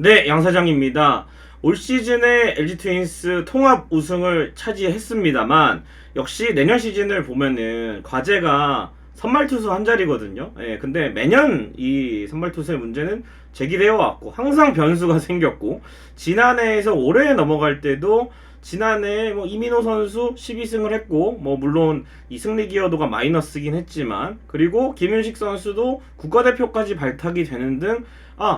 네, 양 사장입니다. 올 시즌에 LG 트윈스 통합 우승을 차지했습니다만 역시 내년 시즌을 보면은 과제가 선발 투수 한 자리거든요. 예, 근데 매년 이 선발 투수의 문제는 제기되어 왔고 항상 변수가 생겼고 지난해에서 올해에 넘어갈 때도 지난해 뭐 이민호 선수 12승을 했고 뭐 물론 이 승리 기여도가 마이너스긴 했지만 그리고 김윤식 선수도 국가대표까지 발탁이 되는 등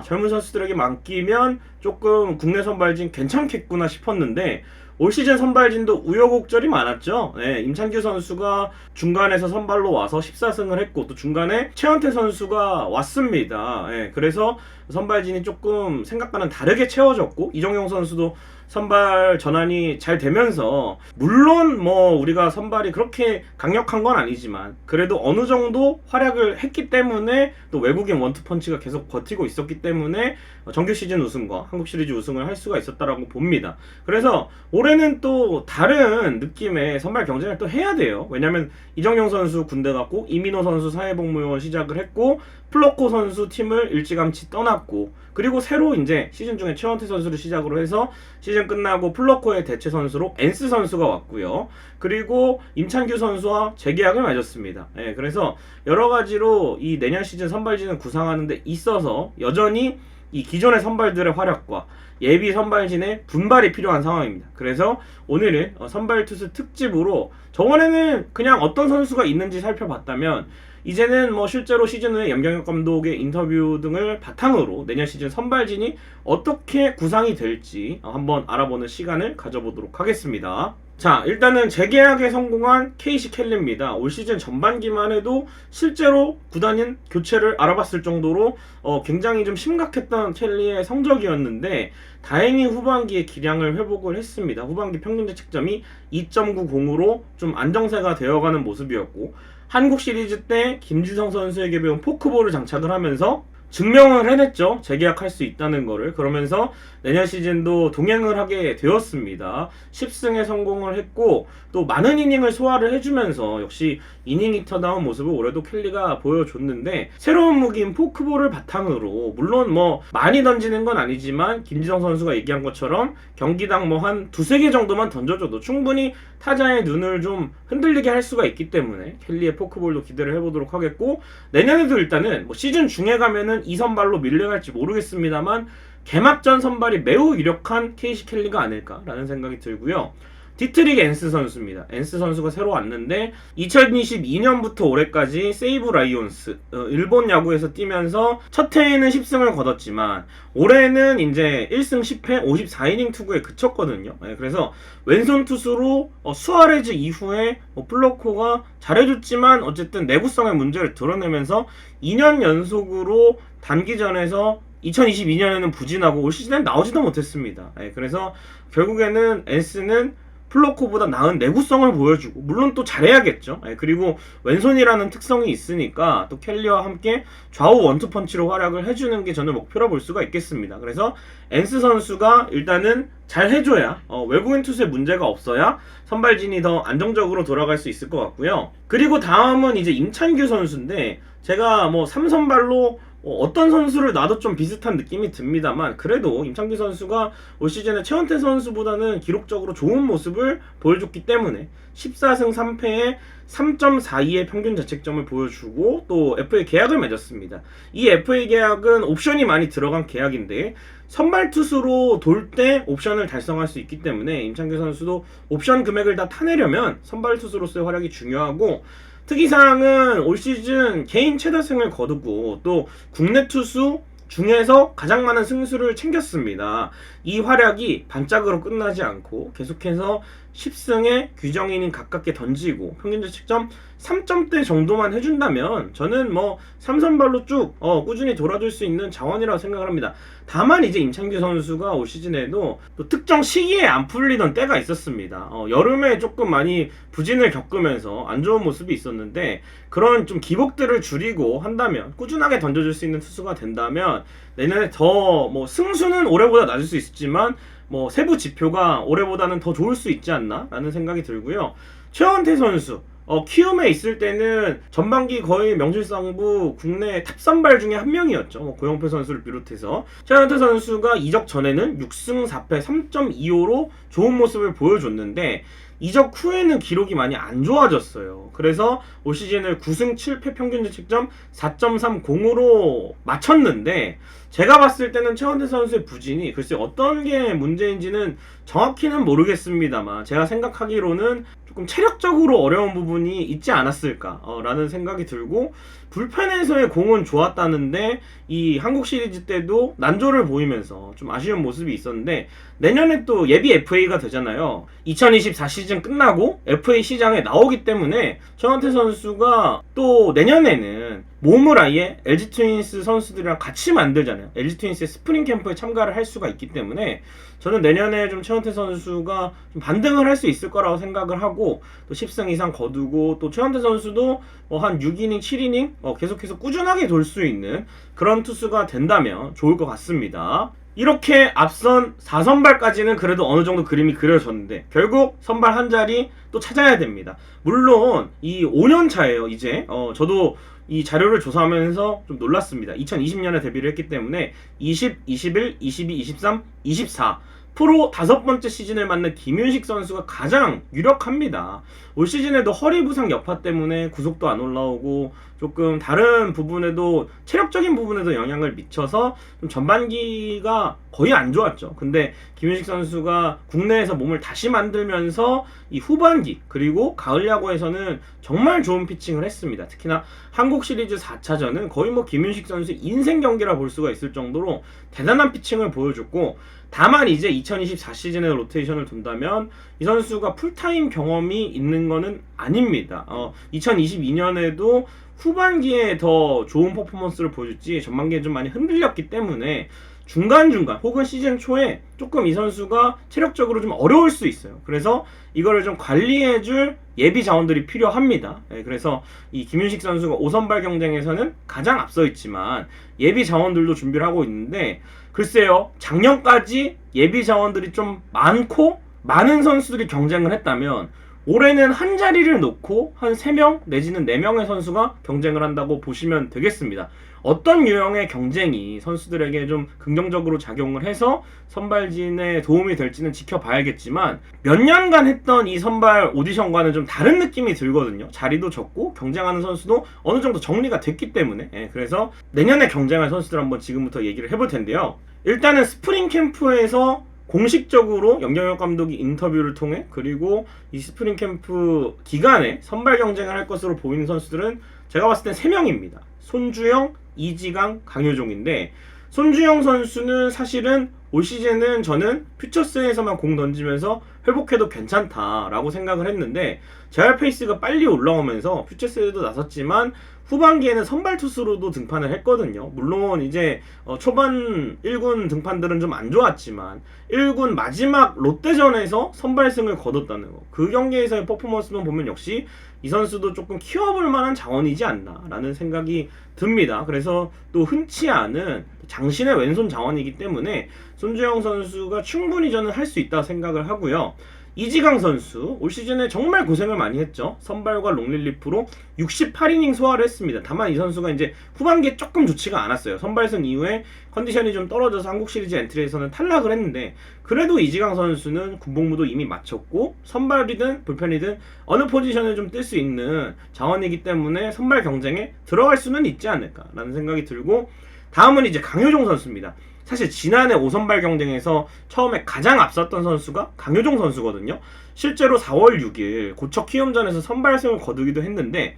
젊은 선수들에게 맡기면 조금 국내 선발진 괜찮겠구나 싶었는데 올 시즌 선발진도 우여곡절이 많았죠. 네, 임창규 선수가 중간에서 선발로 와서 14승을 했고 또 중간에 최원태 선수가 왔습니다. 네, 그래서 선발진이 조금 생각과는 다르게 채워졌고 이정용 선수도 선발 전환이 잘 되면서 물론 뭐 우리가 선발이 그렇게 강력한 건 아니지만 그래도 어느 정도 활약을 했기 때문에 또 외국인 원투펀치가 계속 버티고 있었기 때문에 정규 시즌 우승과 한국 시리즈 우승을 할 수가 있었다라고 봅니다. 그래서 올해는 또 다른 느낌의 선발 경쟁을 또 해야 돼요. 왜냐면 이정용 선수 군대 갔고 이민호 선수 사회복무요원 시작을 했고 플로코 선수 팀을 일찌감치 떠났고 그리고 새로 이제 시즌 중에 최원태 선수를 시작으로 해서 시즌 끝나고 플로코의 대체 선수로 엔스 선수가 왔고요. 그리고 임창규 선수와 재계약을 맺었습니다. 예, 그래서 여러 가지로 이 내년 시즌 선발진을 구상하는 데 있어서 여전히 이 기존의 선발들의 활약과 예비 선발진의 분발이 필요한 상황입니다. 그래서 오늘은 선발 투수 특집으로 저번에는 그냥 어떤 선수가 있는지 살펴봤다면 이제는 뭐 실제로 시즌 후에 염경엽 감독의 인터뷰 등을 바탕으로 내년 시즌 선발진이 어떻게 구상이 될지 한번 알아보는 시간을 가져보도록 하겠습니다. 자, 일단은 재계약에 성공한 KC 켈리입니다. 올 시즌 전반기만 해도 실제로 구단인 교체를 알아봤을 정도로 굉장히 좀 심각했던 켈리의 성적이었는데 다행히 후반기에 기량을 회복을 했습니다. 후반기 평균 자책점이 2.90으로 좀 안정세가 되어가는 모습이었고 한국 시리즈 때 김주성 선수에게 배운 포크볼을 장착을 하면서 증명을 해냈죠. 재계약할 수 있다는 거를. 그러면서 내년 시즌도 동행을 하게 되었습니다. 10승에 성공을 했고 또 많은 이닝을 소화를 해주면서 역시 이닝 히터다운 모습을 올해도 켈리가 보여줬는데 새로운 무기인 포크볼을 바탕으로 물론 뭐 많이 던지는 건 아니지만 김지성 선수가 얘기한 것처럼 경기당 뭐 한 두세 개 정도만 던져줘도 충분히 타자의 눈을 좀 흔들리게 할 수가 있기 때문에 켈리의 포크볼도 기대를 해보도록 하겠고 내년에도 일단은 뭐 시즌 중에 가면은 2선발로 밀려갈지 모르겠습니다만 개막전 선발이 매우 유력한 KC 켈리가 아닐까라는 생각이 들고요. 디트릭 엔스 선수입니다. 엔스 선수가 새로 왔는데 2022년부터 올해까지 세이브 라이온스 일본 야구에서 뛰면서 첫 해에는 10승을 거뒀지만 올해는 이제 1승 10패 54이닝 투구에 그쳤거든요. 그래서 왼손 투수로 수아레즈 이후에 플로코가 잘해줬지만 어쨌든 내구성의 문제를 드러내면서 2년 연속으로 단기전에서 2022년에는 부진하고 올 시즌엔 나오지도 못했습니다. 그래서 결국에는 엔스는 플로코보다 나은 내구성을 보여주고 물론 또 잘해야겠죠. 그리고 왼손이라는 특성이 있으니까 또 켈리와 함께 좌우 원투펀치로 활약을 해주는 게 저는 목표로 볼 수가 있겠습니다. 그래서 엔스 선수가 일단은 잘 해줘야 외국인 투수에 문제가 없어야 선발진이 더 안정적으로 돌아갈 수 있을 것 같고요. 그리고 다음은 이제 임찬규 선수인데 제가 뭐 3선발로 어떤 선수를 놔도 좀 비슷한 느낌이 듭니다만 그래도 임창규 선수가 올 시즌에 최원태 선수보다는 기록적으로 좋은 모습을 보여줬기 때문에 14승 3패에 3.42의 평균 자책점을 보여주고 또 FA 계약을 맺었습니다. 이 FA 계약은 옵션이 많이 들어간 계약인데 선발 투수로 돌 때 옵션을 달성할 수 있기 때문에 임창규 선수도 옵션 금액을 다 타내려면 선발 투수로서의 활약이 중요하고 특이사항은 올 시즌 개인 최다승을 거두고 또 국내 투수 중에서 가장 많은 승수를 챙겼습니다. 이 활약이 반짝으로 끝나지 않고 계속해서 10승에 규정인인 가깝게 던지고 평균 자책점 3점대 정도만 해준다면 저는 뭐 3선발로 쭉 꾸준히 돌아줄 수 있는 자원이라고 생각을 합니다. 다만 이제 임창규 선수가 올 시즌에도 또 특정 시기에 안 풀리던 때가 있었습니다. 여름에 조금 많이 부진을 겪으면서 안 좋은 모습이 있었는데 그런 좀 기복들을 줄이고 한다면 꾸준하게 던져줄 수 있는 투수가 된다면 내년에 더 뭐 승수는 올해보다 낮을 수 있지만 뭐 세부 지표가 올해보다는 더 좋을 수 있지 않나 라는 생각이 들고요. 최원태 선수 키움에 있을 때는 전반기 거의 명실상부 국내 탑 선발 중에 한 명이었죠. 고영표 선수를 비롯해서. 최원태 선수가 이적 전에는 6승 4패 3.25로 좋은 모습을 보여줬는데 이적 후에는 기록이 많이 안 좋아졌어요. 그래서 올 시즌을 9승 7패 평균 자책점 4.30으로 마쳤는데 제가 봤을 때는 최원태 선수의 부진이 글쎄 어떤 게 문제인지는 정확히는 모르겠습니다만 제가 생각하기로는 조금 체력적으로 어려운 부분이 있지 않았을까 라는 생각이 들고 불펜에서의 공은 좋았다는데 이 한국 시리즈 때도 난조를 보이면서 좀 아쉬운 모습이 있었는데 내년에 또 예비 FA가 되잖아요. 2024 시즌 끝나고 FA 시장에 나오기 때문에 최원태 선수가 또 내년에는 몸을 아예 LG 트윈스 선수들이랑 같이 만들잖아요. LG 트윈스의 스프링 캠프에 참가를 할 수가 있기 때문에 저는 내년에 좀 최원태 선수가 좀 반등을 할 수 있을 거라고 생각을 하고 또 10승 이상 거두고 또 최원태 선수도 한 6이닝, 7이닝 계속해서 꾸준하게 돌 수 있는 그런 투수가 된다면 좋을 것 같습니다. 이렇게 앞선 4선발까지는 그래도 어느 정도 그림이 그려졌는데 결국 선발 한 자리 또 찾아야 됩니다. 물론 이 5년 차예요. 이제 저도 이 자료를 조사하면서 좀 놀랐습니다. 2020년에 데뷔를 했기 때문에 20, 21, 22, 23, 24 프로 5번째 시즌을 맞는 김윤식 선수가 가장 유력합니다. 올 시즌에도 허리 부상 여파 때문에 구속도 안 올라오고 조금 다른 부분에도 체력적인 부분에도 영향을 미쳐서 좀 전반기가 거의 안 좋았죠. 근데 김윤식 선수가 국내에서 몸을 다시 만들면서 이 후반기 그리고 가을 야구에서는 정말 좋은 피칭을 했습니다. 특히나 한국 시리즈 4차전은 거의 김윤식 선수의 인생 경기라 볼 수가 있을 정도로 대단한 피칭을 보여줬고 다만 이제 2024 시즌에 로테이션을 둔다면 이 선수가 풀타임 경험이 있는 거는 아닙니다. 2022년에도 후반기에 더 좋은 퍼포먼스를 보여줬지 전반기에 좀 많이 흔들렸기 때문에 중간중간 혹은 시즌 초에 조금 이 선수가 체력적으로 좀 어려울 수 있어요. 그래서 이거를 좀 관리해줄 예비 자원들이 필요합니다. 그래서 이 김윤식 선수가 5선발 경쟁에서는 가장 앞서 있지만 예비 자원들도 준비를 하고 있는데 글쎄요, 작년까지 예비 자원들이 좀 많고 많은 선수들이 경쟁을 했다면 올해는 한 자리를 놓고 한 3명 내지는 4명의 선수가 경쟁을 한다고 보시면 되겠습니다. 어떤 유형의 경쟁이 선수들에게 좀 긍정적으로 작용을 해서 선발진에 도움이 될지는 지켜봐야겠지만 몇 년간 했던 이 선발 오디션과는 좀 다른 느낌이 들거든요. 자리도 적고 경쟁하는 선수도 어느 정도 정리가 됐기 때문에 그래서 내년에 경쟁할 선수들 한번 지금부터 얘기를 해볼 텐데요. 일단은 스프링 캠프에서 공식적으로 염경엽 감독이 인터뷰를 통해 그리고 이 스프링 캠프 기간에 선발 경쟁을 할 것으로 보이는 선수들은 제가 봤을 땐 3명입니다. 손주영, 이지강, 강효종인데 손주영 선수는 사실은 올 시즌은 저는 퓨처스에서만 공 던지면서 회복해도 괜찮다라고 생각을 했는데 재활 페이스가 빨리 올라오면서 퓨처스에도 나섰지만 후반기에는 선발 투수로도 등판을 했거든요. 물론 이제 초반 1군 등판들은 좀 안 좋았지만 1군 마지막 롯데전에서 선발승을 거뒀다는 거. 그 경기에서의 퍼포먼스만 보면 역시 이 선수도 조금 키워볼 만한 자원이지 않나라는 생각이 듭니다. 그래서 또 흔치 않은 장신의 왼손 자원이기 때문에 손주영 선수가 충분히 저는 할 수 있다고 생각을 하고요. 이지강 선수 올 시즌에 정말 고생을 많이 했죠. 선발과 롱릴리프로 68이닝 소화를 했습니다. 다만 이 선수가 이제 후반기에 조금 좋지가 않았어요. 선발승 이후에 컨디션이 좀 떨어져서 한국 시리즈 엔트리에서는 탈락을 했는데 그래도 이지강 선수는 군복무도 이미 마쳤고 선발이든 불펜이든 어느 포지션에 좀 뜰 수 있는 자원이기 때문에 선발 경쟁에 들어갈 수는 있지 않을까라는 생각이 들고 다음은 이제 강효종 선수입니다. 사실 지난해 5선발 경쟁에서 처음에 가장 앞섰던 선수가 강효종 선수거든요. 실제로 4월 6일 고척 키움전에서 선발승을 거두기도 했는데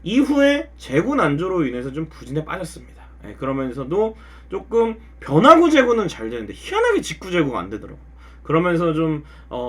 이후에 제구 난조로 인해서 좀 부진에 빠졌습니다. 그러면서도 조금 변화구 제구는 잘 되는데 희한하게 직구 제구가 안 되더라고요. 그러면서 좀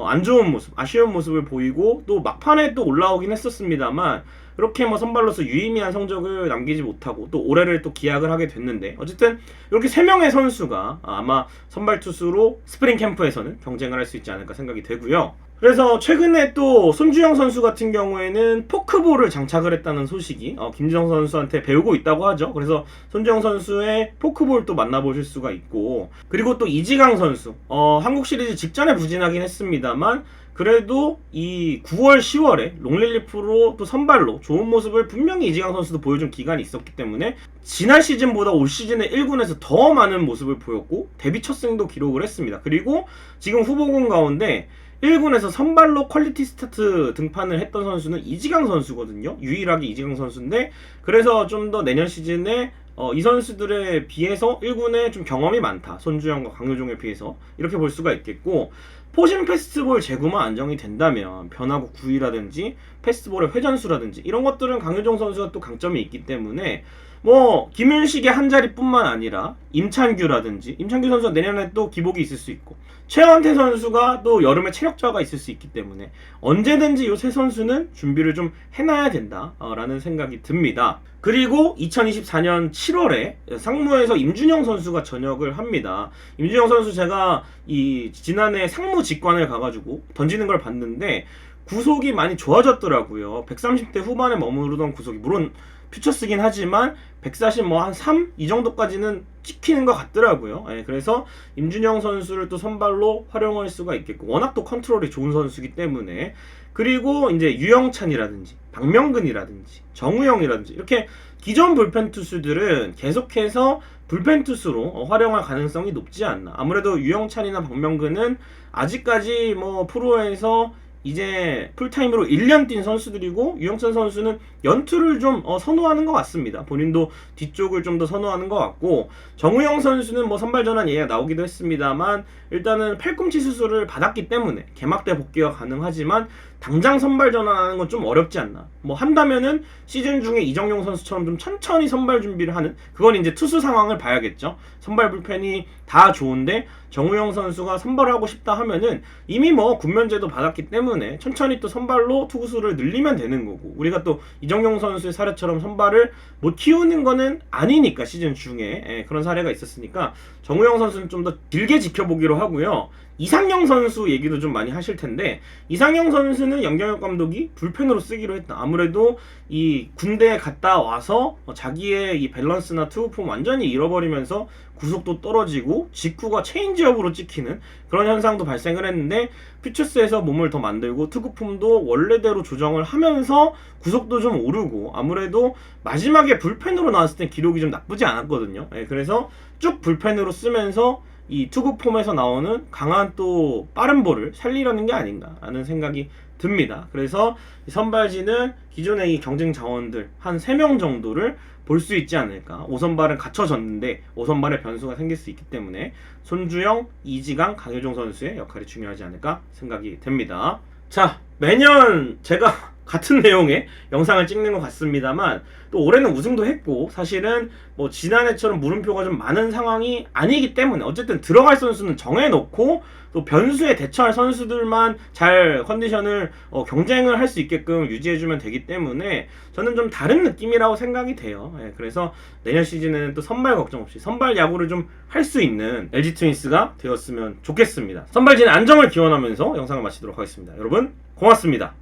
안 좋은 모습, 아쉬운 모습을 보이고 또 막판에 또 올라오긴 했었습니다만 이렇게 선발로서 유의미한 성적을 남기지 못하고 또 올해를 또 기약을 하게 됐는데 어쨌든 이렇게 3명의 선수가 아마 선발 투수로 스프링 캠프에서는 경쟁을 할 수 있지 않을까 생각이 되고요. 그래서 최근에 또 손주영 선수 같은 경우에는 포크볼을 장착을 했다는 소식이 김지성 선수한테 배우고 있다고 하죠. 그래서 손주영 선수의 포크볼도 만나보실 수가 있고 그리고 또 이지강 선수 한국 시리즈 직전에 부진하긴 했습니다만 그래도 이 9월, 10월에 롱릴리프로 또 선발로 좋은 모습을 분명히 이지강 선수도 보여준 기간이 있었기 때문에 지난 시즌보다 올 시즌에 1군에서 더 많은 모습을 보였고 데뷔 첫 승도 기록을 했습니다. 그리고 지금 후보군 가운데 1군에서 선발로 퀄리티 스타트 등판을 했던 선수는 이지강 선수거든요. 유일하게 이지강 선수인데 그래서 좀 더 내년 시즌에 이 선수들에 비해서 1군에 좀 경험이 많다. 손주영과 강효종에 비해서 이렇게 볼 수가 있겠고 포신 패스트볼 재구만 안정이 된다면 변화구 구위라든지 패스트볼의 회전수라든지 이런 것들은 강효종 선수가 또 강점이 있기 때문에 뭐 김윤식의 한 자리뿐만 아니라 임찬규라든지 임찬규 선수가 내년에 또 기복이 있을 수 있고 최원태 선수가 또 여름에 체력 저하가 있을 수 있기 때문에 언제든지 이 세 선수는 준비를 좀 해놔야 된다라는 생각이 듭니다. 그리고 2024년 7월에 상무에서 임준영 선수가 전역을 합니다. 임준영 선수 제가 이 지난해 상무 직관을 가가지고 던지는 걸 봤는데 구속이 많이 좋아졌더라고요. 130대 후반에 머무르던 구속이 물론 퓨처스긴 하지만 140 뭐 한 3? 이 정도까지는 찍히는 것 같더라고요. 예, 그래서 임준영 선수를 또 선발로 활용할 수가 있겠고 워낙 또 컨트롤이 좋은 선수이기 때문에 그리고 이제 유영찬이라든지 박명근이라든지 정우영이라든지 이렇게 기존 불펜 투수들은 계속해서 불펜 투수로 활용할 가능성이 높지 않나. 아무래도 유영찬이나 박명근은 아직까지 뭐 프로에서 이제 풀타임으로 1년 뛴 선수들이고 유영찬 선수는 연투를 좀 선호하는 것 같습니다. 본인도 뒤쪽을 좀 더 선호하는 것 같고 정우영 선수는 뭐 선발 전환 얘기가 나오기도 했습니다만 일단은 팔꿈치 수술을 받았기 때문에 개막 때 복귀가 가능하지만 당장 선발 전환하는 건 좀 어렵지 않나. 뭐 한다면은 시즌 중에 이정용 선수처럼 좀 천천히 선발 준비를 하는 그건 이제 투수 상황을 봐야겠죠. 선발 불펜이 다 좋은데 정우영 선수가 선발을 하고 싶다 하면은 이미 뭐 군면제도 받았기 때문에 천천히 또 선발로 투구수를 늘리면 되는 거고 우리가 또 이정용 선수의 사례처럼 선발을 못 키우는 거는 아니니까 시즌 중에 그런 사례가 있었으니까 정우영 선수는 좀 더 길게 지켜보기로 하고요. 이상영 선수 얘기도 좀 많이 하실 텐데 이상영 선수는 염경엽 감독이 불펜으로 쓰기로 했다. 아무래도 이 군대에 갔다 와서 자기의 이 밸런스나 투구폼 완전히 잃어버리면서 구속도 떨어지고 직구가 체인지업으로 찍히는 그런 현상도 발생을 했는데 퓨처스에서 몸을 더 만들고 투구폼도 원래대로 조정을 하면서 구속도 좀 오르고 아무래도 마지막에 불펜으로 나왔을 때 기록이 좀 나쁘지 않았거든요. 그래서 쭉 불펜으로 쓰면서 이 투구 폼에서 나오는 강한 또 빠른 볼을 살리려는 게 아닌가 하는 생각이 듭니다. 그래서 선발진은 기존의 이 경쟁 자원들 한 3명 정도를 볼 수 있지 않을까. 5선발은 갖춰졌는데 5선발에 변수가 생길 수 있기 때문에 손주영, 이지강, 강효종 선수의 역할이 중요하지 않을까 생각이 됩니다. 자, 매년 제가 같은 내용의 영상을 찍는 것 같습니다만 또 올해는 우승도 했고 사실은 뭐 지난해처럼 물음표가 좀 많은 상황이 아니기 때문에 어쨌든 들어갈 선수는 정해놓고 또 변수에 대처할 선수들만 잘 컨디션을 경쟁을 할 수 있게끔 유지해주면 되기 때문에 저는 좀 다른 느낌이라고 생각이 돼요. 그래서 내년 시즌에는 또 선발 걱정 없이 선발 야구를 좀 할 수 있는 LG 트윈스가 되었으면 좋겠습니다. 선발진의 안정을 기원하면서 영상을 마치도록 하겠습니다. 여러분 고맙습니다.